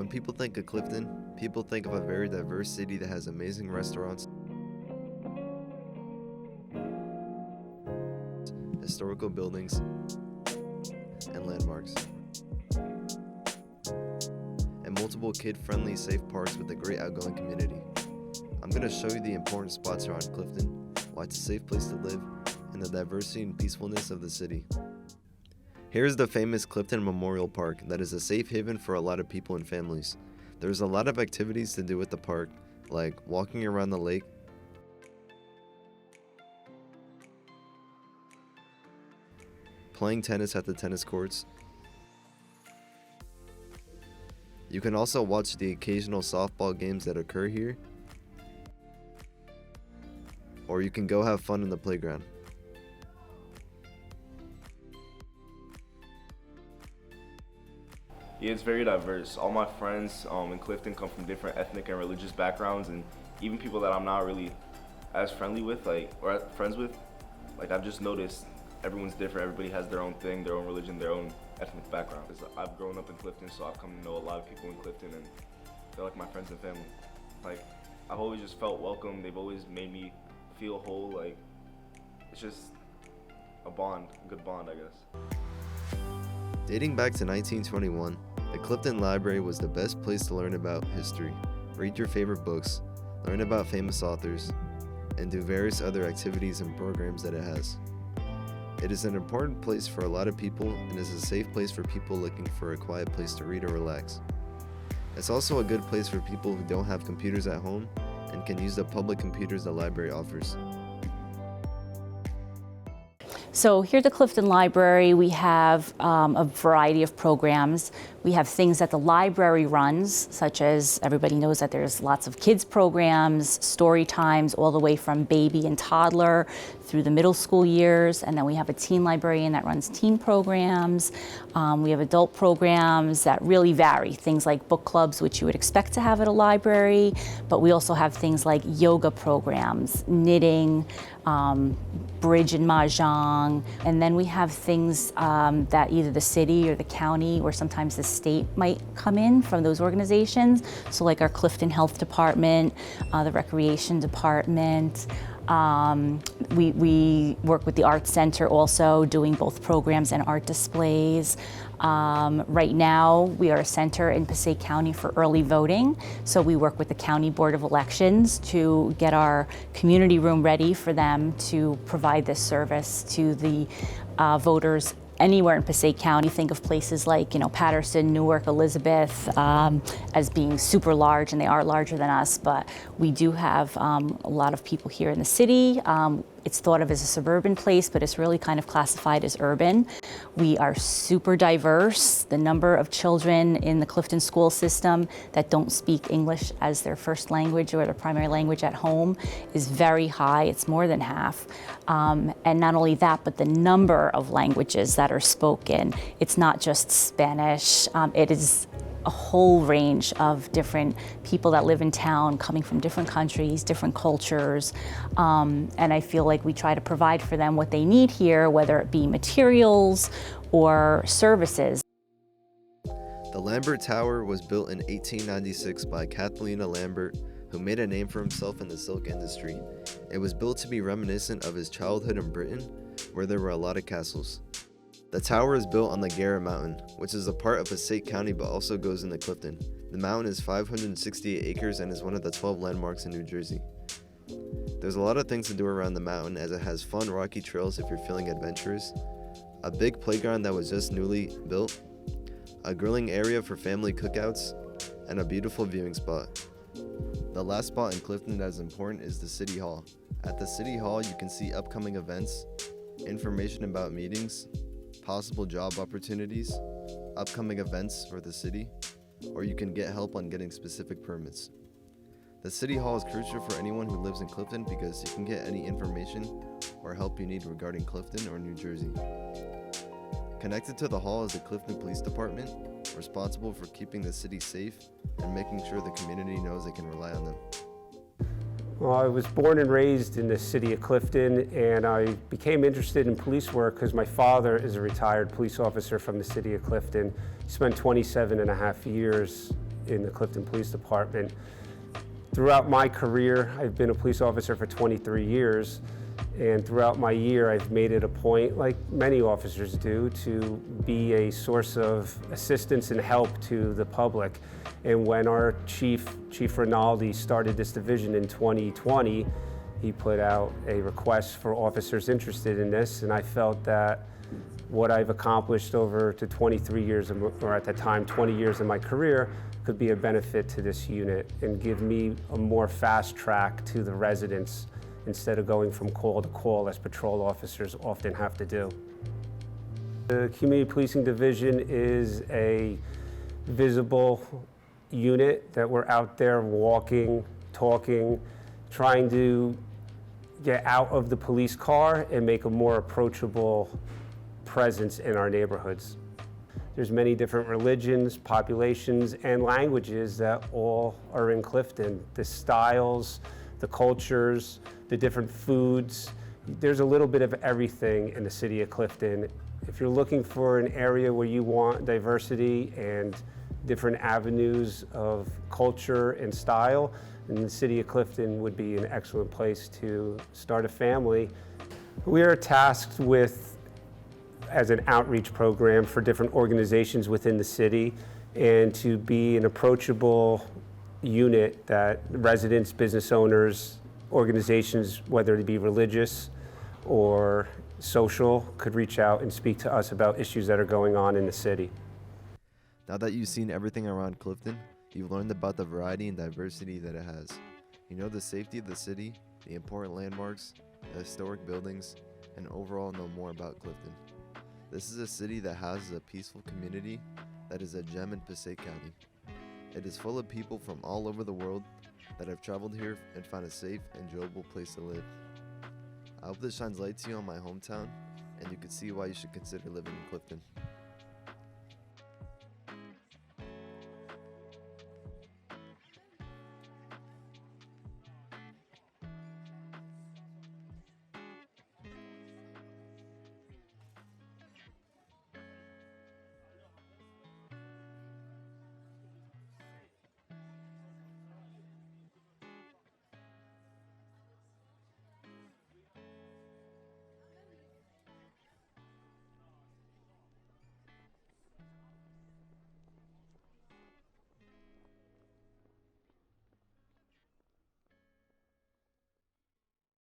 When people think of Clifton, people think of a very diverse city that has amazing restaurants, historical buildings, and landmarks, and multiple kid-friendly, safe parks with a great outgoing community. I'm going to show you the important spots around Clifton, why it's a safe place to live, and the diversity and peacefulness of the city. Here's the famous Clifton Memorial Park that is a safe haven for a lot of people and families. There's a lot of activities to do at the park, like walking around the lake, playing tennis at the tennis courts. You can also watch the occasional softball games that occur here, or you can go have fun in the playground. Yeah, it's very diverse. All my friends in Clifton come from different ethnic and religious backgrounds, and even people that I'm not really as friendly with, or friends with, I've just noticed everyone's different. Everybody has their own thing, their own religion, their own ethnic background. I've grown up in Clifton, so I've come to know a lot of people in Clifton, and they're like my friends and family. I've always just felt welcome. They've always made me feel whole. It's just a bond, a good bond, I guess. Dating back to 1921, the Clifton Library was the best place to learn about history, read your favorite books, learn about famous authors, and do various other activities and programs that it has. It is an important place for a lot of people and is a safe place for people looking for a quiet place to read or relax. It's also a good place for people who don't have computers at home and can use the public computers the library offers. So here at the Clifton Library, we have a variety of programs. We have things that the library runs, such as everybody knows that there's lots of kids programs, story times, all the way from baby and toddler through the middle school years. And then we have a teen librarian that runs teen programs. We have adult programs that really vary, things like book clubs, which you would expect to have at a library, but we also have things like yoga programs, knitting, bridge and mahjong, and then we have things that either the city or the county or sometimes the state might come in from those organizations. So like our Clifton Health Department, the Recreation Department. We work with the Arts Center also, doing both programs and art displays. Right now, we are a center in Passaic County for early voting. So we work with the County Board of Elections to get our community room ready for them to provide this service to the voters anywhere in Passaic County. Think of places like, Patterson, Newark, Elizabeth, as being super large, and they are larger than us, but we do have a lot of people here in the city. It's thought of as a suburban place, but it's really kind of classified as urban. We are super diverse. The number of children in the Clifton school system that don't speak English as their first language or their primary language at home is very high. It's more than half. And not only that, but the number of languages that are spoken. It's not just Spanish. It is a whole range of different people that live in town, coming from different countries, different cultures, and I feel like we try to provide for them what they need here, whether it be materials or services. The Lambert Tower was built in 1896 by Catalina Lambert, who made a name for himself in the silk industry. It was built to be reminiscent of his childhood in Britain, where there were a lot of castles. The tower is built on the Garrett Mountain, which is a part of Passaic County but also goes into Clifton. The mountain is 568 acres and is one of the 12 landmarks in New Jersey. There's a lot of things to do around the mountain, as it has fun rocky trails if you're feeling adventurous, a big playground that was just newly built, a grilling area for family cookouts, and a beautiful viewing spot. The last spot in Clifton that is important is the City Hall. At the City Hall, you can see upcoming events, information about meetings, possible job opportunities, upcoming events for the city, or you can get help on getting specific permits. The City Hall is crucial for anyone who lives in Clifton because you can get any information or help you need regarding Clifton or New Jersey. Connected to the hall is the Clifton Police Department, responsible for keeping the city safe and making sure the community knows they can rely on them. Well, I was born and raised in the city of Clifton, and I became interested in police work because my father is a retired police officer from the city of Clifton. He spent 27 and a half years in the Clifton Police Department. Throughout my career, I've been a police officer for 23 years, and throughout my year, I've made it a point, like many officers do, to be a source of assistance and help to the public. And when our Chief Rinaldi, started this division in 2020, he put out a request for officers interested in this, and I felt that what I've accomplished over to 23 years, or at the time 20 years in my career, could be a benefit to this unit and give me a more fast track to the residents instead of going from call to call as patrol officers often have to do. The Community Policing Division is a visible unit that we're out there walking, talking, trying to get out of the police car and make a more approachable presence in our neighborhoods. There's many different religions, populations, and languages that all are in Clifton. The styles, the cultures, the different foods. There's a little bit of everything in the city of Clifton. If you're looking for an area where you want diversity and different avenues of culture and style, then the city of Clifton would be an excellent place to start a family. We are tasked with as an outreach program for different organizations within the city, and to be an approachable unit that residents, business owners, organizations, whether it be religious or social, could reach out and speak to us about issues that are going on in the city. Now that you've seen everything around Clifton, you've learned about the variety and diversity that it has. You know the safety of the city, the important landmarks, the historic buildings, and overall know more about Clifton. This is a city that houses a peaceful community that is a gem in Passaic County. It is full of people from all over the world that have traveled here and found a safe, enjoyable place to live. I hope this shines light to you on my hometown, and you can see why you should consider living in Clifton.